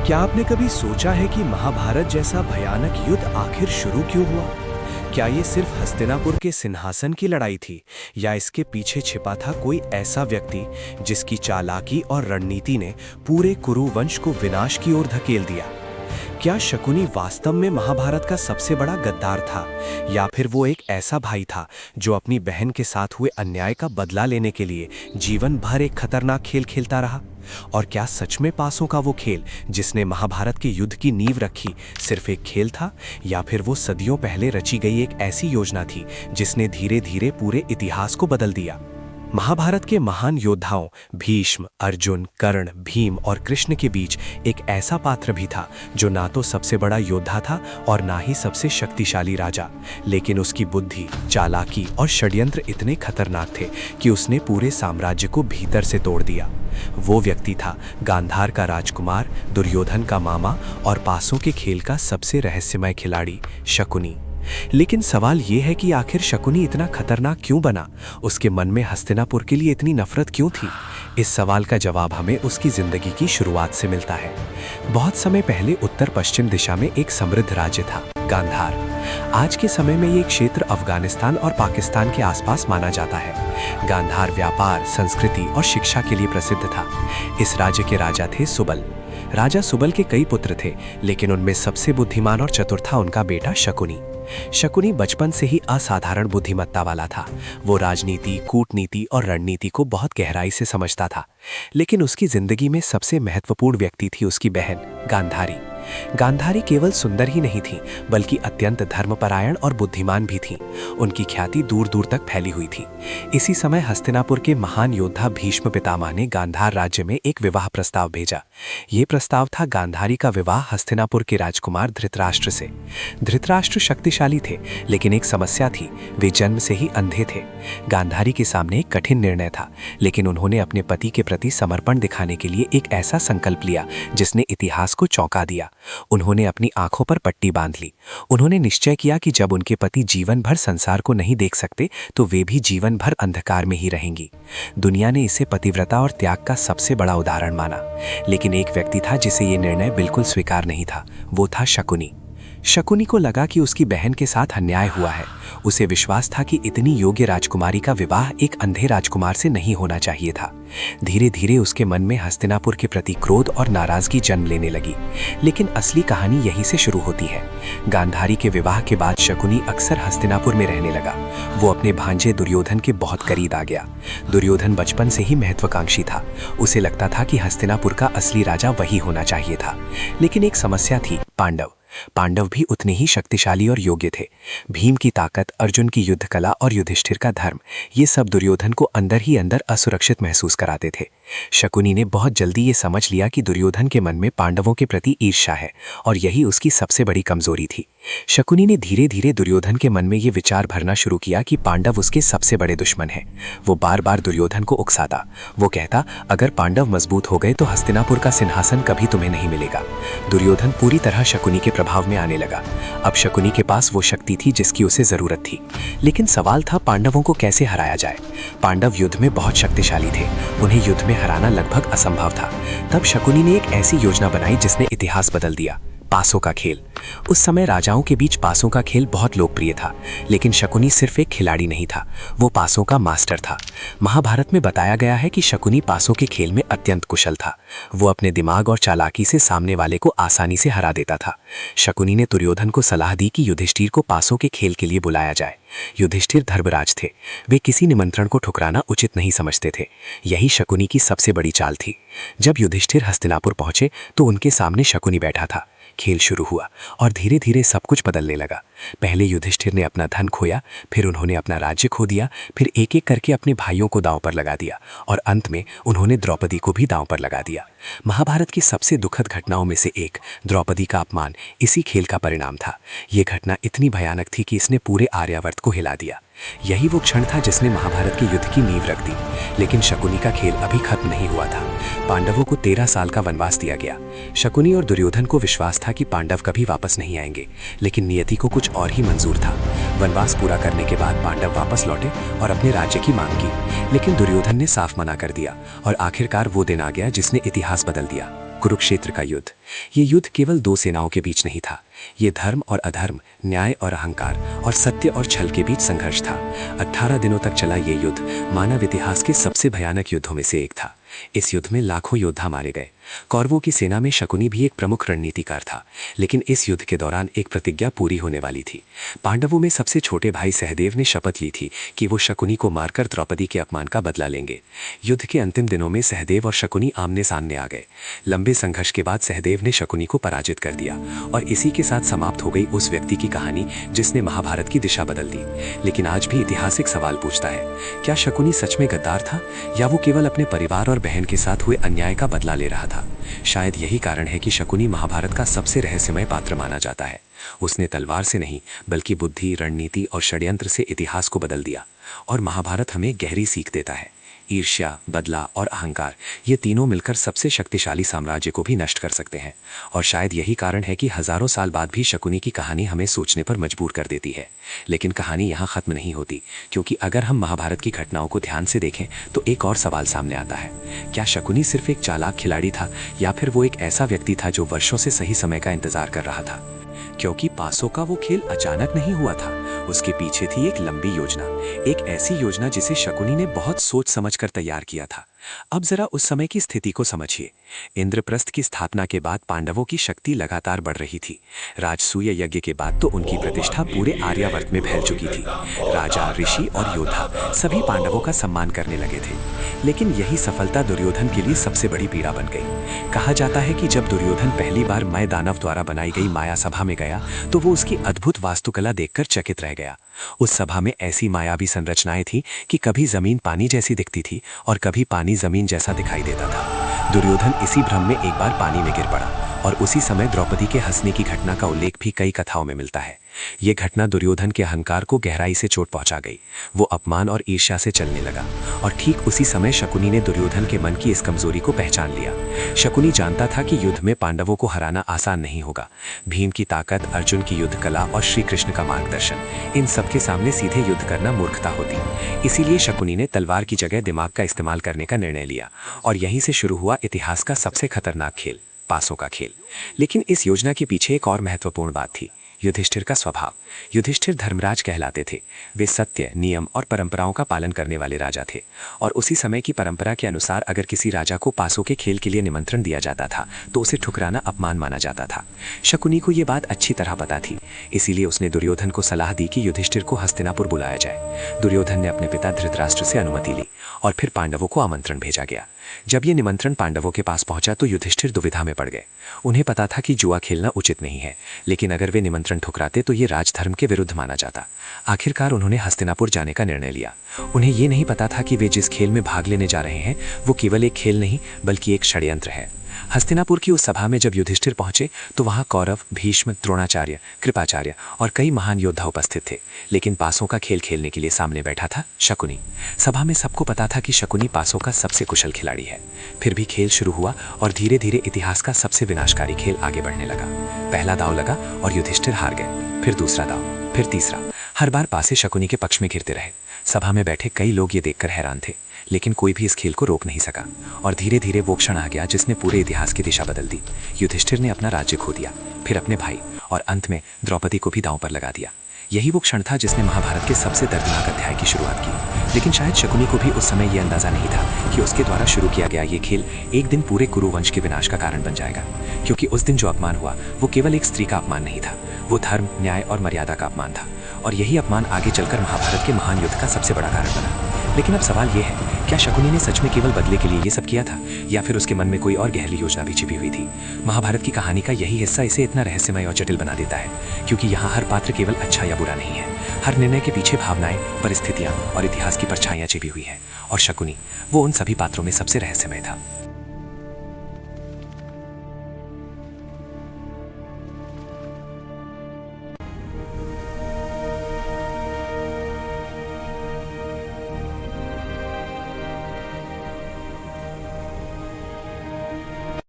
क्या आपने कभी सोचा है कि महाभारत जैसा भयानक युद्ध आखिर शुरू क्यों हुआ? क्या ये सिर्फ हस्तिनापुर के सिंहासन की लड़ाई थी, या इसके पीछे छिपा था कोई ऐसा व्यक्ति जिसकी चालाकी और रणनीति ने पूरे कुरु वंश को विनाश की ओर धकेल दिया? क्या शकुनी वास्तव में महाभारत का सबसे बड़ा गद्दार था, या फिर वो एक ऐसा भाई था जो अपनी बहन के साथ हुए अन्याय का बदला लेने के लिए जीवन भर एक खतरनाक खेल खेलता रहा? और क्या सच में पासों का वो खेल जिसने महाभारत के युद्ध की नींव रखी सिर्फ एक खेल था, या फिर वो सदियों पहले रची गई एक ऐसी योजना थी जिसने धीरे धीरे पूरे इतिहास को बदल दिया? महाभारत के महान योद्धाओं भीष्म, अर्जुन, कर्ण, भीम और कृष्ण के बीच एक ऐसा पात्र भी था जो ना तो सबसे बड़ा योद्धा था और ना ही सबसे शक्तिशाली राजा, लेकिन उसकी बुद्धि, चालाकी और षड्यंत्र इतने खतरनाक थे कि उसने पूरे साम्राज्य को भीतर से तोड़ दिया। वो व्यक्ति था गांधार का राजकुमार, दुर्योधन का मामा और पासों के खेल का सबसे रहस्यमय खिलाड़ी शकुनी। लेकिन सवाल ये है कि आखिर शकुनी इतना खतरनाक क्यों बना? उसके मन में हस्तिनापुर के लिए इतनी नफरत क्यों थी? इस सवाल का जवाब हमें उसकी जिंदगी की शुरुआत से मिलता है। बहुत समय पहले उत्तर पश्चिम दिशा में एक समृद्ध राज्य था, गांधार। आज के समय में ये क्षेत्र अफगानिस्तान और पाकिस्तान के आसपास माना जाता है। गांधार व्यापार, संस्कृति और शिक्षा के लिए प्रसिद्ध था। इस राज्य के राजा थे सुबल। राजा सुबल के कई पुत्र थे, लेकिन उनमें सबसे बुद्धिमान और चतुर था उनका बेटा शकुनी। शकुनी बचपन से ही असाधारण बुद्धिमत्ता वाला था। वो राजनीति, कूटनीति और रणनीति को बहुत गहराई से समझता था। लेकिन उसकी जिंदगी में सबसे महत्वपूर्ण व्यक्ति थी उसकी बहन गांधारी। गांधारी केवल सुंदर ही नहीं थी, बल्कि अत्यंत धर्मपरायण और बुद्धिमान भी थी। उनकी ख्याति दूर दूर तक फैली हुई थी। इसी समय हस्तिनापुर के महान योद्धा भीष्म पितामह ने गांधार राज्य में एक विवाह प्रस्ताव भेजा। ये प्रस्ताव था गांधारी का विवाह हस्तिनापुर के राजकुमार धृतराष्ट्र से। धृतराष्ट्र शक्तिशाली थे, लेकिन एक समस्या थी, वे जन्म से ही अंधे थे। गांधारी के सामने एक कठिन निर्णय था, लेकिन उन्होंने अपने पति के प्रति समर्पण दिखाने के लिए एक ऐसा संकल्प लिया जिसने इतिहास को चौंका दिया। उन्होंने अपनी आंखों पर पट्टी बांध ली। उन्होंने निश्चय किया कि जब उनके पति जीवन भर संसार को नहीं देख सकते तो वे भी जीवन भर अंधकार में ही रहेंगी। दुनिया ने इसे पतिव्रता और त्याग का सबसे बड़ा उदाहरण माना, लेकिन एक व्यक्ति था जिसे ये निर्णय बिल्कुल स्वीकार नहीं था। वो था शकुनी। शकुनी को लगा कि उसकी बहन के साथ अन्याय हुआ है। उसे विश्वास था कि इतनी योग्य राजकुमारी का विवाह एक अंधे राजकुमार से नहीं होना चाहिए था। धीरे धीरे उसके मन में हस्तिनापुर के प्रति क्रोध और नाराजगी जन्म लेने लगी। लेकिन असली कहानी यहीं से शुरू होती है। गांधारी के विवाह के बाद शकुनी अक्सर हस्तिनापुर में रहने लगा। वो अपने भांजे दुर्योधन के बहुत करीब आ गया। दुर्योधन बचपन से ही महत्वाकांक्षी था। उसे लगता था कि हस्तिनापुर का असली राजा वही होना चाहिए था। लेकिन एक समस्या थी, पांडव। पांडव भी उतने ही शक्तिशाली और योग्य थे। भीम की ताकत, अर्जुन की युद्ध कला और युधिष्ठिर का धर्म, ये सब दुर्योधन को अंदर ही अंदर असुरक्षित महसूस कराते थे। शकुनी ने बहुत जल्दी ये समझ लिया कि दुर्योधन के मन में पांडवों के प्रति ईर्ष्या है, और यही उसकी सबसे बड़ी कमजोरी थी। शकुनी ने धीरे धीरे दुर्योधन के मन में ये विचार भरना शुरू किया कि पांडव उसके सबसे बड़े दुश्मन हैं। वो बार बार दुर्योधन को उकसाता। वो कहता, अगर पांडव मजबूत हो गए तो हस्तिनापुर का सिंहासन कभी तुम्हें नहीं मिलेगा। दुर्योधन पूरी तरह शकुनी के प्रभाव में आने लगा। अब शकुनी के पास वो शक्ति थी जिसकी उसे जरूरत थी। लेकिन सवाल था, पांडवों को कैसे हराया जाए? पांडव युद्ध में बहुत शक्तिशाली थे। उन्हें युद्ध में हराना लगभग असंभव था। तब शकुनी ने एक ऐसी योजना बनाई जिसने इतिहास बदल दिया, पासों का खेल। उस समय राजाओं के बीच पासों का खेल बहुत लोकप्रिय था, लेकिन शकुनी सिर्फ एक खिलाड़ी नहीं था, वो पासों का मास्टर था। महाभारत में बताया गया है कि शकुनी पासों के खेल में अत्यंत कुशल था। वो अपने दिमाग और चालाकी से सामने वाले को आसानी से हरा देता था। शकुनी ने दुर्योधन को सलाह दी कि युधिष्ठिर को पासों के खेल के लिए बुलाया जाए। युधिष्ठिर धर्मराज थे। वे किसी निमंत्रण को ठुकराना उचित नहीं समझते थे। यही शकुनी की सबसे बड़ी चाल थी। जब युधिष्ठिर हस्तिनापुर पहुंचे तो उनके सामने शकुनी बैठा था। खेल शुरू हुआ और धीरे धीरे सब कुछ बदलने लगा। पहले युधिष्ठिर ने अपना धन खोया, फिर उन्होंने अपना राज्य खो दिया, फिर एक एक करके अपने भाइयों को दांव पर लगा दिया, और अंत में उन्होंने द्रौपदी को भी दांव पर लगा दिया। महाभारत की सबसे दुखद घटनाओं में से एक, द्रौपदी का अपमान, इसी खेल का परिणाम था। ये घटना इतनी भयानक थी कि इसने पूरे आर्यावर्त को हिला दिया। यही वो क्षण था जिसने महाभारत के युद्ध की नींव रख दी। लेकिन शकुनी का खेल अभी खत्म नहीं हुआ था। पांडवों को 13 साल का वनवास दिया गया। शकुनी और दुर्योधन को विश्वास था कि पांडव कभी वापस नहीं आएंगे, लेकिन नियति को कुछ और ही मंजूर था। वनवास पूरा करने के बाद पांडव वापस लौटे और अपने राज्य की मांग की, लेकिन दुर्योधन ने साफ मना कर दिया और आखिरकार वो दिन आ गया जिसने इतिहास बदल दिया। कुरुक्षेत्र का युद्ध। ये युद्ध केवल दो सेनाओं के बीच नहीं था, ये धर्म और अधर्म, न्याय और अहंकार और सत्य और छल के बीच संघर्ष था। 18 दिनों तक चला ये युद्ध मानव इतिहास के सबसे भयानक युद्धों में से एक था। इस युद्ध में लाखों योद्धा मारे गए। कौरवों की सेना में शकुनी भी एक प्रमुख रणनीतिकार था, लेकिन इस युद्ध के दौरान एक प्रतिज्ञा पूरी होने वाली थी। पांडवों में सबसे छोटे भाई सहदेव ने शपथ ली थी कि वो शकुनी को मारकर द्रौपदी के अपमान का बदला लेंगे। युद्ध के अंतिम दिनों में सहदेव और शकुनी आमने सामने आ गए। लंबे संघर्ष के बाद सहदेव ने शकुनी को पराजित कर दिया और इसी के साथ समाप्त हो गई उस व्यक्ति की कहानी जिसने महाभारत की दिशा बदल दी। लेकिन आज भी ऐतिहासिक सवाल पूछता है, क्या शकुनी सच में गद्दार था या वो केवल अपने परिवार और बहन के साथ हुए अन्याय का बदला ले रहा था? शायद यही कारण है कि शकुनी महाभारत का सबसे रहस्यमय पात्र माना जाता है। उसने तलवार से नहीं बल्कि बुद्धि, रणनीति और षड्यंत्र से इतिहास को बदल दिया। और महाभारत हमें गहरी सीख देता है। ईर्ष्या, बदला और अहंकार, ये तीनों मिलकर सबसे शक्तिशाली साम्राज्य को भी नष्ट कर सकते हैं। और शायद यही कारण है कि हजारों साल बाद भी शकुनी की कहानी हमें सोचने पर मजबूर कर देती है। लेकिन कहानी यहाँ खत्म नहीं होती, क्योंकि अगर हम महाभारत की घटनाओं को ध्यान से देखें तो एक और सवाल सामने आता है। क्या शकुनी सिर्फ एक चालाक खिलाड़ी था या फिर वो एक ऐसा व्यक्ति था जो वर्षों से सही समय का इंतजार कर रहा था? क्योंकि पासों का वो खेल अचानक नहीं हुआ था, उसके पीछे थी एक लंबी योजना, एक ऐसी योजना जिसे शकुनी ने बहुत सोच समझकर तैयार किया था। अब जरा उस समय की स्थिति को समझिए। इंद्रप्रस्थ की स्थापना के बाद पांडवों की शक्ति लगातार बढ़ रही थी। राजसूय यज्ञ के बाद तो उनकी प्रतिष्ठा पूरे आर्यावर्त में फैल चुकी थी। राजा, ऋषि और योद्धा सभी पांडवों का सम्मान करने लगे थे। लेकिन यही सफलता दुर्योधन के लिए सबसे बड़ी पीड़ा बन गई। कहा जाता है कि जब दुर्योधन पहली बार मय दानव द्वारा बनाई गई माया सभा में गया तो वो उसकी अद्भुत वास्तुकला देखकर चकित रह गया। उस सभा में ऐसी मायावी संरचनाएं थी कि कभी जमीन पानी जैसी दिखती थी और कभी पानी जमीन जैसा दिखाई देता था। दुर्योधन इसी भ्रम में एक बार पानी में गिर पड़ा और उसी समय द्रौपदी के हंसने की घटना का उल्लेख भी कई कथाओं में मिलता है। ये घटना दुर्योधन के अहंकार को गहराई से चोट पहुंचा गई। वो अपमान और ईर्ष्या से चलने लगा और ठीक उसी समय शकुनी ने दुर्योधन के मन की इस कमजोरी को पहचान लिया। शकुनी जानता था कि युद्ध में पांडवों को हराना आसान नहीं होगा। भीम की ताकत, अर्जुन की युद्ध कला और श्री कृष्ण का मार्गदर्शन, इन सबके सामने सीधे युद्ध करना मूर्खता होती। इसीलिए शकुनी ने तलवार की जगह दिमाग का इस्तेमाल करने का निर्णय लिया और यहीं से शुरू हुआ इतिहास का सबसे खतरनाक खेल, पासों का खेल। लेकिन इस योजना के पीछे एक और महत्वपूर्ण बात थी, युधिष्ठिर का स्वभाव। युधिष्ठिर धर्मराज कहलाते थे। वे सत्य, नियम और परंपराओं का पालन करने वाले राजा थे और उसी समय की परंपरा के अनुसार अगर किसी राजा को पासों के खेल के लिए निमंत्रण दिया जाता था तो उसे ठुकराना अपमान माना जाता था। शकुनी को ये बात अच्छी तरह पता थी, इसीलिए उसने दुर्योधन को सलाह दी कि युधिष्ठिर को हस्तिनापुर बुलाया जाए। दुर्योधन ने अपने पिता धृतराष्ट्र से अनुमति ली और फिर पांडवों को आमंत्रण भेजा गया। जब ये निमंत्रण पांडवों के पास पहुंचा तो युधिष्ठिर दुविधा में पड़ गए। उन्हें पता था कि जुआ खेलना उचित नहीं है, लेकिन अगर वे निमंत्रण ठुकराते तो ये राजधर्म के विरुद्ध माना जाता। आखिरकार उन्होंने हस्तिनापुर जाने का निर्णय लिया। उन्हें ये नहीं पता था कि वे जिस खेल में भाग लेने जा रहे हैं वो केवल एक खेल नहीं बल्कि एक षड्यंत्र है। हस्तिनापुर की उस सभा में जब युधिष्ठिर पहुंचे तो वहां कौरव, भीष्म, द्रोणाचार्य, कृपाचार्य और कई महान योद्धा उपस्थित थे। लेकिन पासों का खेल खेलने के लिए सामने बैठा था शकुनी। सभा में सबको पता था कि शकुनी पासों का सबसे कुशल खिलाड़ी है। फिर भी खेल शुरू हुआ और धीरे धीरे इतिहास का सबसे विनाशकारी खेल आगे बढ़ने लगा। पहला दांव लगा और युधिष्ठिर हार गए। फिर दूसरा दांव, फिर तीसरा। हर बार पासे शकुनी के पक्ष में गिरते रहे। सभा में बैठे कई लोग ये देखकर हैरान थे, लेकिन कोई भी इस खेल को रोक नहीं सका। और धीरे धीरे वो क्षण आ गया जिसने पूरे इतिहास की दिशा बदल दी। युधिष्ठिर ने अपना राज्य खो दिया, फिर अपने भाई और अंत में द्रौपदी को भी दांव पर लगा दिया। यही वो क्षण था जिसने महाभारत के सबसे दर्दनाक अध्याय की शुरुआत की। लेकिन शायद शकुनी को भी उस समय यह अंदाजा नहीं था कि उसके द्वारा शुरू किया गया ये खेल एक दिन पूरे कुरु वंश के विनाश का कारण बन जाएगा। क्योंकि उस दिन जो अपमान हुआ वो केवल एक स्त्री का अपमान नहीं था, वो धर्म, न्याय और मर्यादा का अपमान था। और यही अपमान आगे चलकर महाभारत के महान युद्ध का सबसे बड़ा कारण बना। लेकिन अब सवाल ये है, क्या शकुनी ने सच में केवल बदले के लिए ये सब किया था या फिर उसके मन में कोई और गहरी योजना भी छिपी हुई थी? महाभारत की कहानी का यही हिस्सा इसे इतना रहस्यमय और जटिल बना देता है, क्योंकि यहाँ हर पात्र केवल अच्छा या बुरा नहीं है। हर निर्णय के पीछे भावनाएं, परिस्थितियां और इतिहास की परछाइयां छिपी हुई है। और शकुनी वो उन सभी पात्रों में सबसे रहस्यमय था।